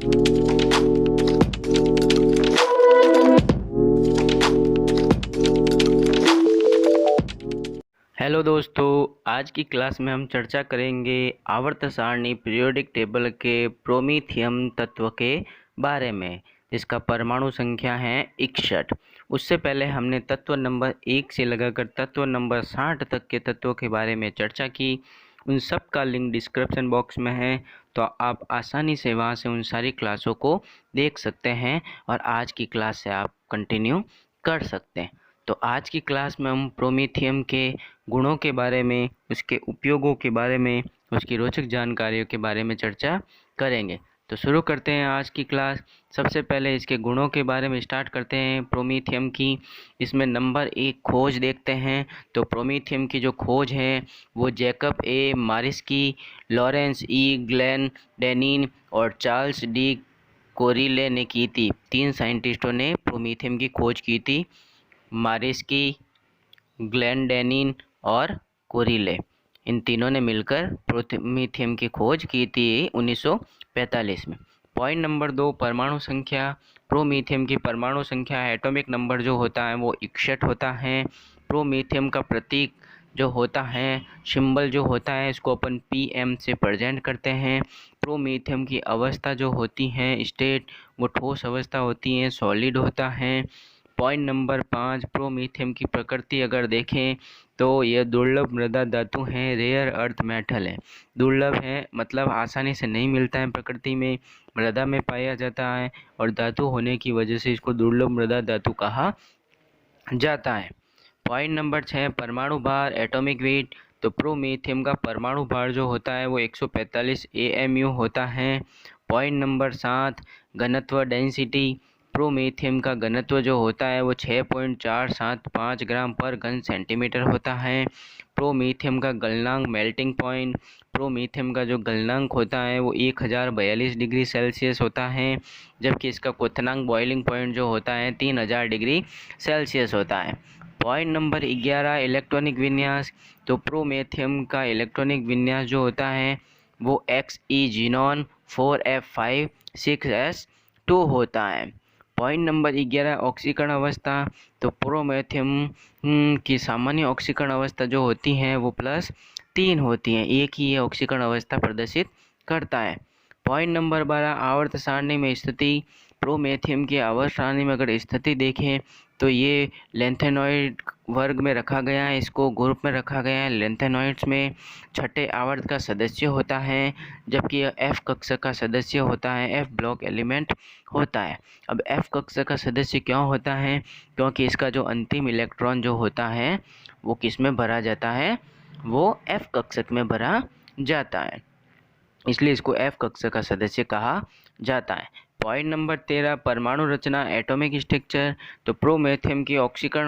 Hello दोस्तों, आज की क्लास में हम चर्चा करेंगे आवर्त सारणी पीरियोडिक टेबल के प्रोमीथियम तत्व के बारे में, जिसका परमाणु संख्या है 61। उससे पहले हमने तत्व नंबर 1 से लगाकर तत्व नंबर 60 तक के तत्वों के बारे में चर्चा की। उन सब का लिंक डिस्क्रिप्शन बॉक्स में है, तो आप आसानी से वहां से उन सारी क्लासों को देख सकते हैं और आज की क्लास से आप कंटिन्यू कर सकते हैं। तो आज की क्लास में हम प्रोमीथियम के गुणों के बारे में, उसके उपयोगों के बारे में, उसकी रोचक जानकारियों के बारे में चर्चा करेंगे। तो शुरू करते हैं आज की क्लास। सबसे पहले इसके गुणों के बारे में स्टार्ट करते हैं प्रोमीथियम की। इसमें नंबर 1 खोज देखते हैं। तो प्रोमीथियम की जो खोज है वो जैकब ए मारिस्की, लॉरेंस ई ग्लेन डेनिन और चार्ल्स डी कोरिले ने की थी। 3 साइंटिस्टों ने प्रोमीथियम की खोज की थी, मारिस्की, ग्लेनडेनिन और कोरिले। इन तीनों ने मिलकर प्रोमीथियम की खोज की थी 1945 में। पॉइंट नंबर 2, परमाणु संख्या। प्रोमीथियम की परमाणु संख्या एटॉमिक नंबर जो होता है वो 61 होता है। प्रोमीथियम का प्रतीक जो होता है, सिंबल जो होता है, इसको अपन PM से प्रेजेंट करते हैं। प्रोमीथियम की अवस्था जो होती है, स्टेट, वो ठोस अवस्था होती है, सॉलिड होता है। पॉइंट नंबर 5, प्रोमीथियम की प्रकृति अगर देखें तो यह दुर्लभ मृदा धातु है, रेयर अर्थ मेटल है। दुर्लभ है मतलब आसानी से नहीं मिलता है, प्रकृति में मृदा में पाया जाता है और धातु होने की वजह से इसको दुर्लभ मृदा धातु कहा जाता है। पॉइंट नंबर 6, परमाणु भार, एटॉमिक वेट। तो प्रोमीथियम का परमाणु भार जो होता है वो 145 AMU होता है। पॉइंट नंबर 7, घनत्व, डेंसिटी। प्रोमीथियम का घनत्व जो होता है वो 6.475 ग्राम पर घन सेंटीमीटर होता है। प्रोमीथियम का गलनांक, मेल्टिंग पॉइंट। प्रोमीथियम का जो गलनांक होता है वो 1042 डिग्री सेल्सियस होता है, जबकि इसका क्वथनांक, बॉइलिंग पॉइंट जो होता है 3000 डिग्री सेल्सियस होता है। पॉइंट नंबर 11, इलेक्ट्रॉनिक विन्यास। तो प्रोमीथियम का इलेक्ट्रॉनिक विन्यास जो होता है वो Xe जीनॉन 4f5 6s2 होता है। पॉइंट नंबर 11, ऑक्सीकरण अवस्था। तो प्रोमीथियम की सामान्य ऑक्सीकरण अवस्था जो होती है वो +3 होती हैं, एक ही ये ऑक्सीकरण अवस्था प्रदर्शित करता है। पॉइंट नंबर 12, आवर्त सारणी में स्थिति। प्रोमीथियम की आवर्त सारणी में अगर स्थिति देखें तो ये लेंथेनॉइड वर्ग में रखा गया है, इसको ग्रुप में रखा गया है। लेंथेनॉइड्स में छठे आवर्त का सदस्य होता है, जबकि यह F कक्षा का सदस्य होता है, F ब्लॉक एलिमेंट होता है। अब F कक्षा का सदस्य क्यों होता है? क्योंकि इसका जो अंतिम इलेक्ट्रॉन जो होता है वो किस में भरा जाता है, वो F कक्षक में भरा जाता है, इसलिए इसको F कक्षा का सदस्य कहा जाता है। पॉइंट नंबर 13, परमाणु रचना, एटॉमिक स्ट्रक्चर। तो प्रोमीथियम की ऑक्सीकरण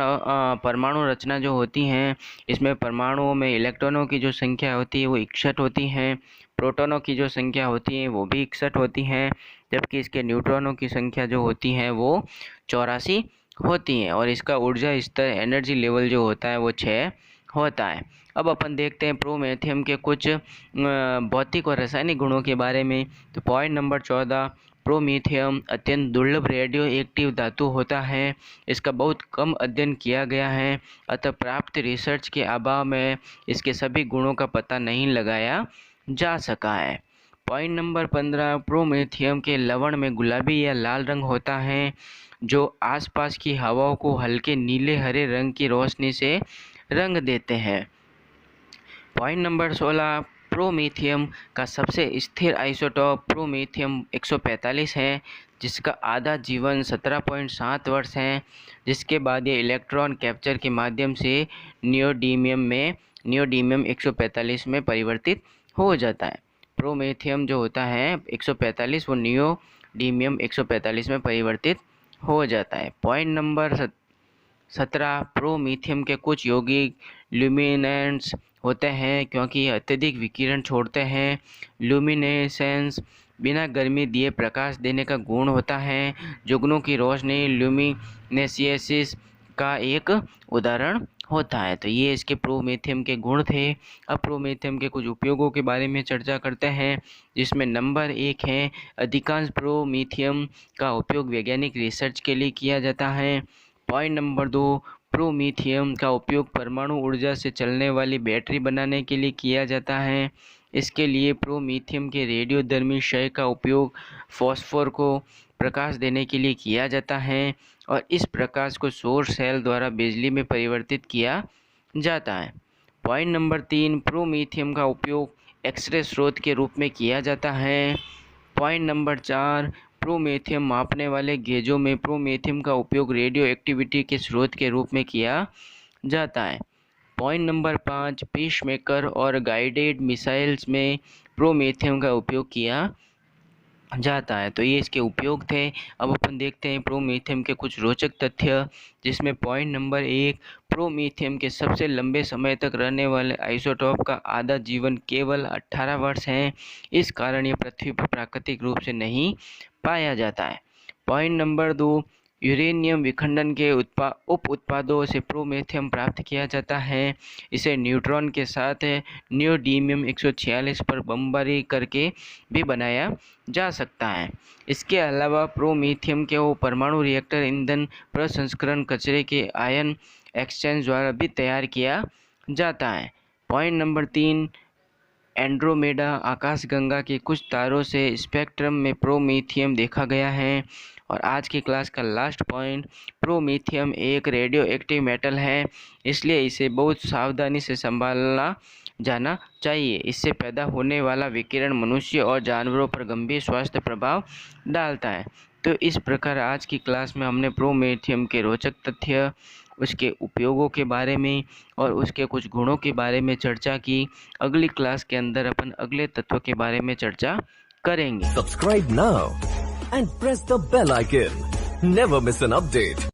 परमाणु रचना जो होती हैं, इसमें परमाणुओं में इलेक्ट्रॉनों की जो संख्या होती है वो 61 होती है, प्रोटॉनों की जो संख्या होती है वो भी 61 होती है, जबकि इसके न्यूट्रॉनों की संख्या जो होती है वो 84 होती है और इसका ऊर्जा स्तर, एनर्जी लेवल जो होता है वो 6 होता है। अब अपन देखते हैं प्रोमीथियम के कुछ भौतिक और रासायनिक गुणों के बारे में। तो पॉइंट नंबर 14, प्रोमीथियम अत्यंत दुर्लभ रेडियो एक्टिव धातु होता है, इसका बहुत कम अध्ययन किया गया है, अतः प्राप्त रिसर्च के अभाव में इसके सभी गुणों का पता नहीं लगाया जा सका है। पॉइंट नंबर 15, प्रोमीथियम के लवण में गुलाबी या लाल रंग होता है, जो आसपास की हवाओं को हल्के नीले हरे रंग की रोशनी से रंग देते हैं। पॉइंट नंबर 16, प्रोमीथियम का सबसे स्थिर आइसोटॉप प्रोमीथियम 145 है, जिसका आधा जीवन 17.7 वर्ष है, जिसके बाद ये इलेक्ट्रॉन कैप्चर के माध्यम से नियोडीमियम 145 में परिवर्तित हो जाता है। प्रोमीथियम जो होता है 145, वो नियोडीमियम 145 में परिवर्तित हो जाता है। पॉइंट नंबर 17, प्रोमीथियम के कुछ यौगिक ल्यूमिनेंट्स होते हैं, क्योंकि ये अत्यधिक विकिरण छोड़ते हैं। ल्यूमिनेसेंस बिना गर्मी दिए प्रकाश देने का गुण होता है। जुगनू की रोशनी ल्यूमिनेसियसिस का एक उदाहरण होता है। तो ये इसके प्रोमेथियम के गुण थे। अब प्रोमेथियम के कुछ उपयोगों के बारे में चर्चा करते हैं, जिसमें नंबर 1 है, अधिकांश प्रोमेथियम का उपयोग वैज्ञानिक रिसर्च के लिए किया जाता है। पॉइंट नंबर 2, प्रोमेथियम का उपयोग परमाणु ऊर्जा से चलने वाली बैटरी बनाने के लिए किया जाता है। इसके लिए प्रोमेथियम के रेडियोधर्मी क्षय का उपयोग फॉस्फोर को प्रकाश देने के लिए किया जाता है और इस प्रकाश को सौर सेल द्वारा बिजली में परिवर्तित किया जाता है। पॉइंट नंबर 3, प्रोमेथियम का उपयोग एक्सरे स्रोत के रूप में किया जाता है। पॉइंट नंबर 4, प्रोमेथियम मापने वाले गेजों में प्रोमेथियम का उपयोग रेडियो एक्टिविटी के स्रोत के रूप में किया जाता है। पॉइंट नंबर 5, पेसमेकर और गाइडेड मिसाइल्स में प्रोमेथियम का उपयोग किया जाता है। तो ये इसके उपयोग थे। अब अपन देखते हैं प्रोमेथियम के कुछ रोचक तथ्य, जिसमें पॉइंट नंबर 1, प्रोमेथियम के सबसे लंबे समय तक रहने वाले आइसोटोप का आधा जीवन केवल 18 वर्ष है। इस कारण ये पृथ्वी पर प्राकृतिक रूप से नहीं पाया जाता है। पॉइंट नंबर 2, यूरेनियम विखंडन के उप उत्पादों से प्रोमेथियम प्राप्त किया जाता है। इसे न्यूट्रॉन के साथ नियोडीमियम 146 पर बमबारी करके भी बनाया जा सकता है। इसके अलावा प्रोमेथियम को परमाणु रिएक्टर ईंधन प्रसंस्करण कचरे के आयन एक्सचेंज द्वारा भी तैयार किया जाता है। पॉइंट नंबर 3, एंड्रोमेडा आकाशगंगा के कुछ तारों से स्पेक्ट्रम में प्रोमेथियम देखा गया है। और आज की क्लास का लास्ट पॉइंट, प्रोमेथियम एक रेडियो एक्टिव मेटल है, इसलिए इसे बहुत सावधानी से संभालना जाना चाहिए। इससे पैदा होने वाला विकिरण मनुष्य और जानवरों पर गंभीर स्वास्थ्य प्रभाव डालता है। तो इस प्रकार आज की क्लास में हमने प्रोमेथियम के रोचक तथ्य, उसके उपयोगों के बारे में और उसके कुछ गुणों के बारे में चर्चा की। अगली क्लास के अंदर अपन अगले तत्व के बारे में चर्चा करेंगे। Subscribe now and press the bell icon. Never miss an update.